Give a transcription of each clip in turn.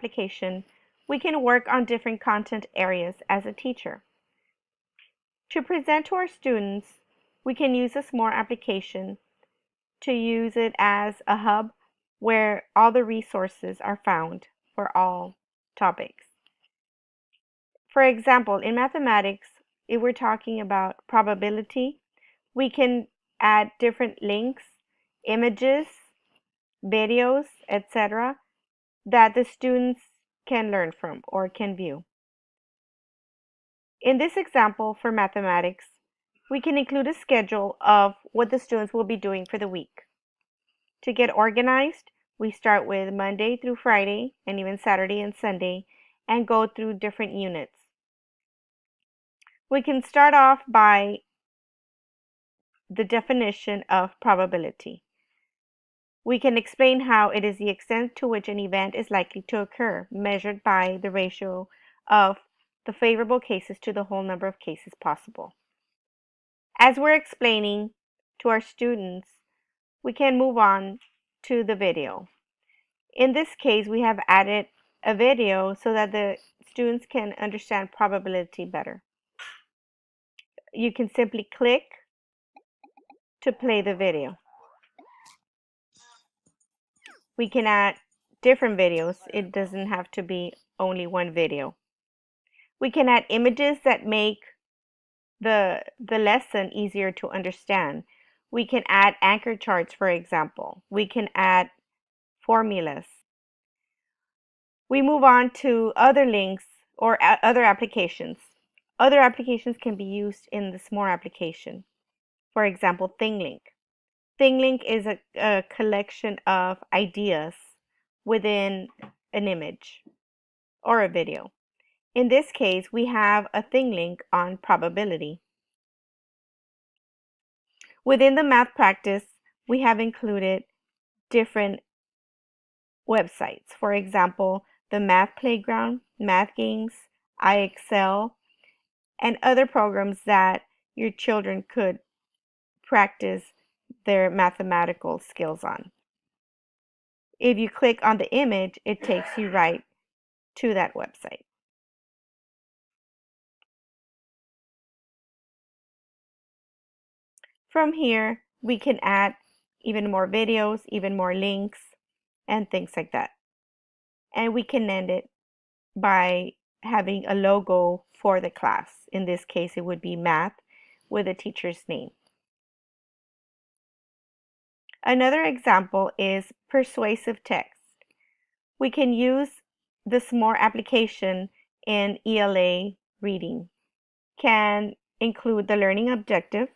application, we can work on different content areas as a teacher. To present to our students, we can use a Smore application to use it as a hub where all the resources are found for all topics. For example, in mathematics, if we're talking about probability, we can add different links, images, videos, etc., that the students can learn from or can view. In this example for mathematics, we can include a schedule of what the students will be doing for the week. To get organized, we start with Monday through Friday and even Saturday and Sunday and go through different units. We can start off by the definition of probability. We can explain how it is the extent to which an event is likely to occur, measured by the ratio of the favorable cases to the whole number of cases possible. As we're explaining to our students, we can move on to the video. In this case, we have added a video so that the students can understand probability better. You can simply click to play the video. We can add different videos. It doesn't have to be only one video. We can add images that make the lesson easier to understand. We can add anchor charts, for example. We can add formulas. We move on to other links or other applications. Other applications can be used in the Smore application. For example, ThingLink. ThingLink is a collection of ideas within an image or a video. In this case, we have a ThingLink on probability. Within the math practice, we have included different websites. For example, the Math Playground, Math Games, iExcel, and other programs that your children could practice their mathematical skills on. If you click on the image, it takes you right to that website. From here, we can add even more videos, even more links, and things like that. And we can end it by having a logo for the class. In this case, it would be math with a teacher's name. Another example is Persuasive Text. We can use the Smore application in ELA reading. Can include the learning objective.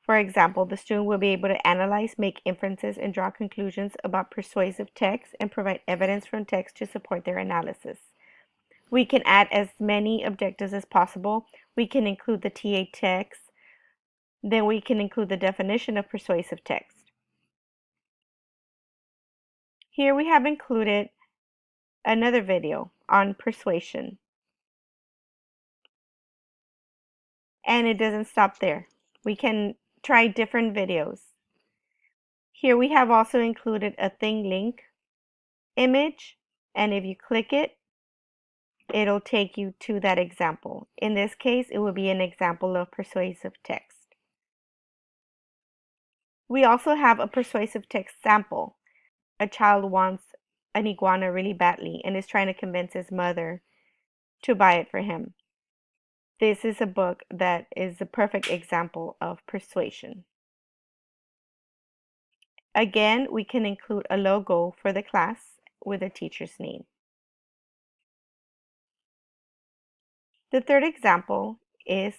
For example, the student will be able to analyze, make inferences, and draw conclusions about persuasive text and provide evidence from text to support their analysis. We can add as many objectives as possible. We can include the TA text. Then we can include the definition of persuasive text. Here we have included another video on persuasion. And it doesn't stop there. We can try different videos. Here we have also included a ThingLink image, and if you click it, it'll take you to that example. In this case, it will be an example of persuasive text. We also have a persuasive text sample. A child wants an iguana really badly and is trying to convince his mother to buy it for him. This is a book that is a perfect example of persuasion. Again, we can include a logo for the class with a teacher's name. The third example is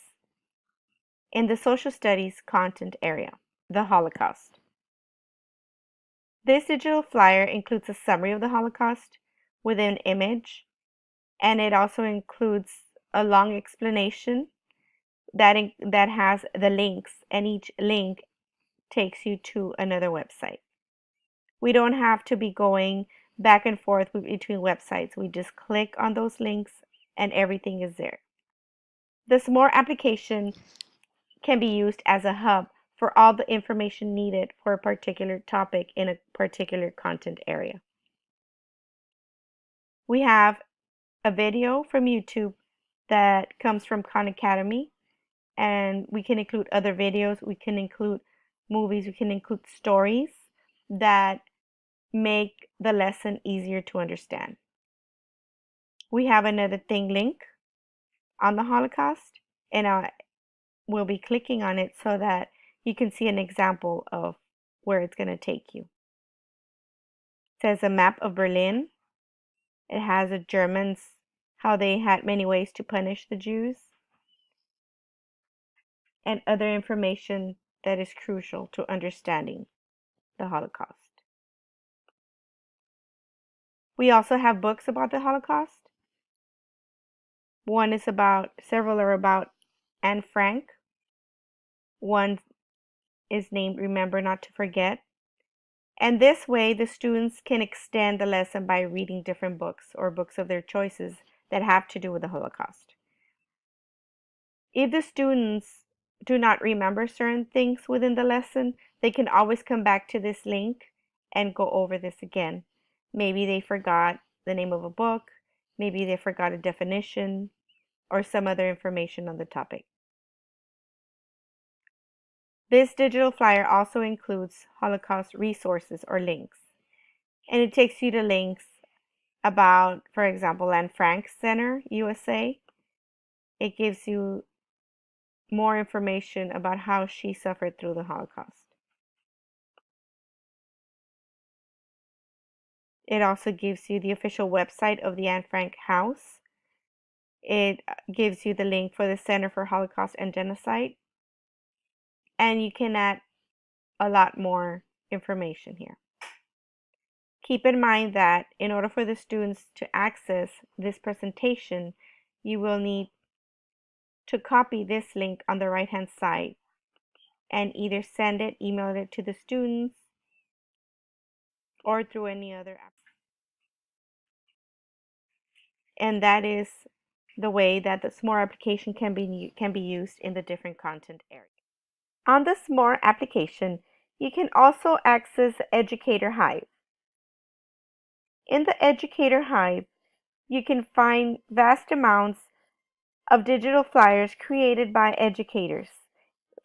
in the social studies content area, the Holocaust. This digital flyer includes a summary of the Holocaust with an image, and it also includes a long explanation that has the links, and each link takes you to another website. We don't have to be going back and forth between websites. We just click on those links and everything is there. The Smore application can be used as a hub for all the information needed for a particular topic in a particular content area. We have a video from YouTube that comes from Khan Academy, and we can include other videos, we can include movies, we can include stories that make the lesson easier to understand. We have another thing link on the Holocaust, and I will be clicking on it so that you can see an example of where it's going to take you. It says a map of Berlin. It has the Germans, how they had many ways to punish the Jews, and other information that is crucial to understanding the Holocaust. We also have books about the Holocaust. Several are about Anne Frank. One is named Remember Not to Forget. And this way, the students can extend the lesson by reading different books or books of their choices that have to do with the Holocaust. If the students do not remember certain things within the lesson, they can always come back to this link and go over this again. Maybe they forgot the name of a book, maybe they forgot a definition, or some other information on the topic. This digital flyer also includes Holocaust resources or links, and it takes you to links about, for example, Anne Frank Center, USA. It gives you more information about how she suffered through the Holocaust. It also gives you the official website of the Anne Frank House. It gives you the link for the Center for Holocaust and Genocide. And you can add a lot more information here. Keep in mind that in order for the students to access this presentation, you will need to copy this link on the right-hand side and either email it to the students, or through any other app. And that is the way that the Smore application can be used in the different content areas. On the Smore application, you can also access Educator Hive. In the Educator Hive, you can find vast amounts of digital flyers created by educators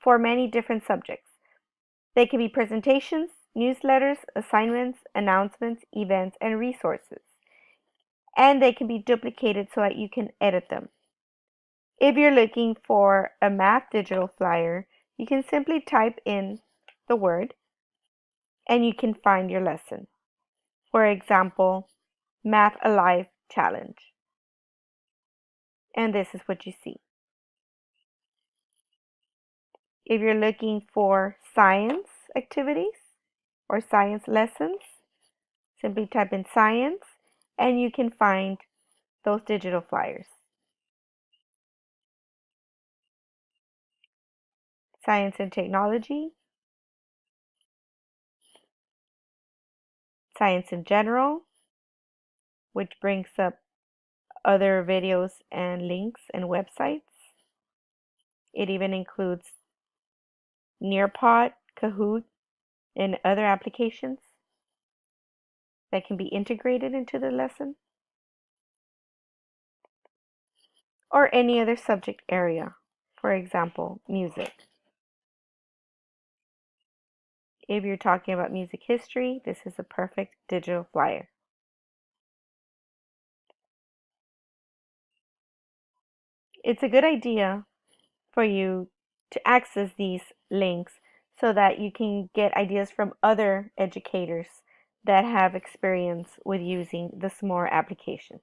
for many different subjects. They can be presentations, newsletters, assignments, announcements, events, and resources. And they can be duplicated so that you can edit them. If you're looking for a math digital flyer, you can simply type in the word and you can find your lesson. For example, Math Alive Challenge. And this is what you see. If you're looking for science activities or science lessons, simply type in science and you can find those digital flyers. Science and technology, science in general, which brings up other videos and links and websites. It even includes Nearpod, Kahoot, and other applications that can be integrated into the lesson, or any other subject area, for example, music. If you're talking about music history, this is a perfect digital flyer. It's a good idea for you to access these links so that you can get ideas from other educators that have experience with using the Smore application.